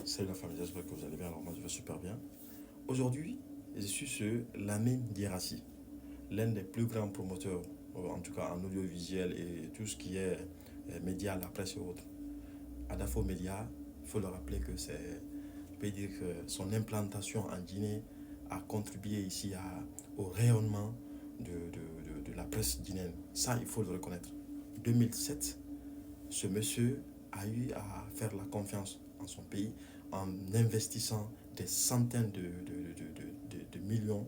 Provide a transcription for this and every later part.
Salut la famille, j'espère que vous allez bien. Alors moi je vais super bien. Aujourd'hui, je suis sur Lamine Guérassi, l'un des plus grands promoteurs, en tout cas en audiovisuel et tout ce qui est médias, la presse et autres. Adafo Média, il faut le rappeler que c'est, je peux dire que son implantation en Guinée a contribué ici au rayonnement de la presse guinéenne. Ça, il faut le reconnaître. 2007, ce monsieur a eu à faire la confiance en son pays en investissant des centaines de millions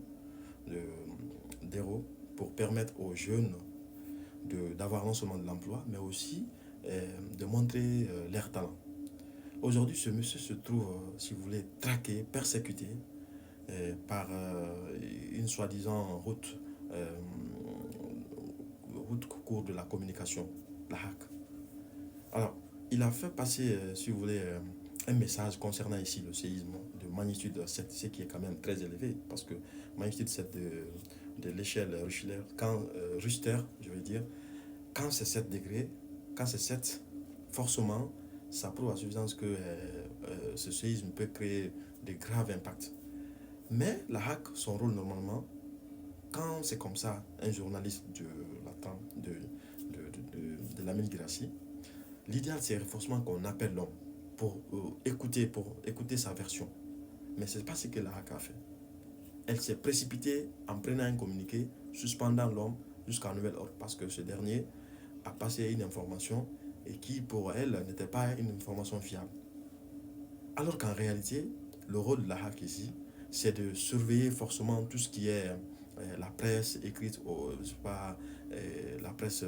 d'euros pour permettre aux jeunes d'avoir non seulement de l'emploi, mais aussi de montrer leur talent. Aujourd'hui, ce monsieur se trouve, si vous voulez, traqué, persécuté par une soi-disant route cours de la communication, la hack. Alors, il a fait passer, si vous voulez, un message concernant ici le séisme de magnitude 7, ce qui est quand même très élevé, parce que magnitude 7 de l'échelle Richter, Richter, je veux dire, quand c'est 7 degrés, quand c'est 7, forcément, ça prouve à suffisance que ce séisme peut créer de graves impacts. Mais la hack, son rôle normalement, quand c'est comme ça, un journaliste de la Grassi, l'idéal c'est forcément qu'on appelle l'homme pour écouter sa version. Mais ce n'est pas ce que la hack a fait. Elle s'est précipitée en prenant un communiqué, suspendant l'homme jusqu'à nouvel ordre, parce que ce dernier a passé une information et qui pour elle n'était pas une information fiable. Alors qu'en réalité, le rôle de la hack ici, c'est de surveiller forcément tout ce qui est la presse écrite, je sais pas, la presse,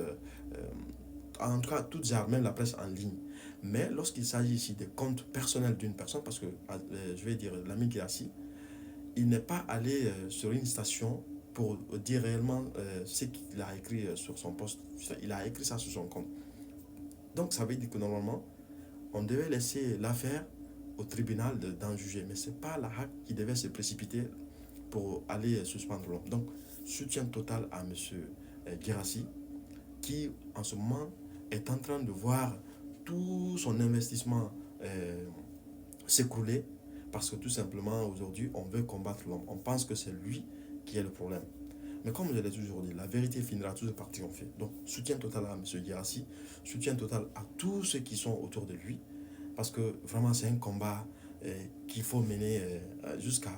en tout cas, toutes genre, même la presse en ligne. Mais lorsqu'il s'agit ici des comptes personnels d'une personne, parce que je vais dire l'ami qui est assis, il n'est pas allé sur une station pour dire réellement ce qu'il a écrit sur son poste. Il a écrit ça sur son compte. Donc ça veut dire que normalement, on devait laisser l'affaire au tribunal d'en juger. Mais ce n'est pas la hack qui devait se précipiter pour aller suspendre l'homme. Donc, soutien total à M. Guérassi, qui en ce moment est en train de voir tout son investissement s'écrouler parce que tout simplement aujourd'hui on veut combattre l'homme. On pense que c'est lui qui est le problème. Mais comme je l'ai toujours dit, la vérité finira toujours par triompher. Donc soutien total à M. Guérassi, soutien total à tous ceux qui sont autour de lui, parce que vraiment c'est un combat qu'il faut mener jusqu'à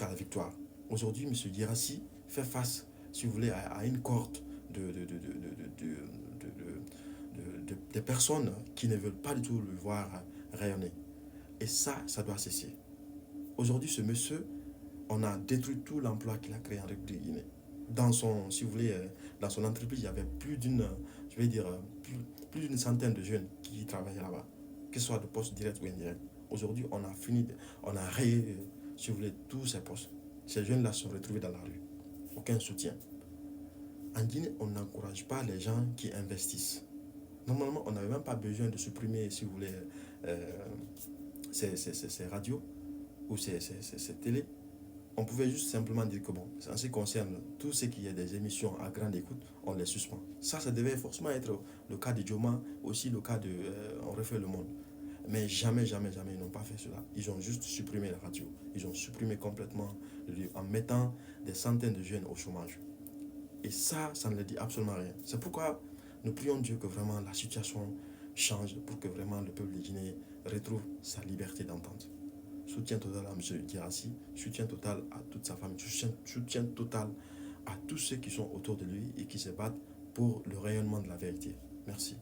la victoire. Aujourd'hui, M. Guérassi fait face, si vous voulez, à une cohorte de personnes qui ne veulent pas du tout le voir rayonner. Et ça doit cesser. Aujourd'hui, ce monsieur, on a détruit tout l'emploi qu'il a créé en République Guinée. Dans son, si vous voulez, dans son entreprise, il y avait plus d'une, je vais dire, plus d'une centaine de jeunes qui travaillaient là-bas, que ce soit de postes directs ou indirects. Aujourd'hui, on a rayé, si vous voulez, tous ces postes. Ces jeunes-là sont retrouvés dans la rue. Aucun soutien. En Guinée, on n'encourage pas les gens qui investissent. Normalement, on n'avait même pas besoin de supprimer, si vous voulez, euh, ces radios ou ces télés. On pouvait juste simplement dire que bon, en ce qui concerne tout ce qui est des émissions à grande écoute, on les suspend. Ça devait forcément être le cas de Dioma, aussi le cas de On refait le monde. Mais jamais, jamais, jamais, ils n'ont pas fait cela. Ils ont juste supprimé la radio. Ils ont supprimé complètement le lieu en mettant des centaines de jeunes au chômage. Et ça ne dit absolument rien. C'est pourquoi nous prions Dieu que vraiment la situation change pour que vraiment le peuple de Guinée retrouve sa liberté d'entente. Soutien total à M. Guérassi, soutien total à toute sa famille, soutien total à tous ceux qui sont autour de lui et qui se battent pour le rayonnement de la vérité. Merci.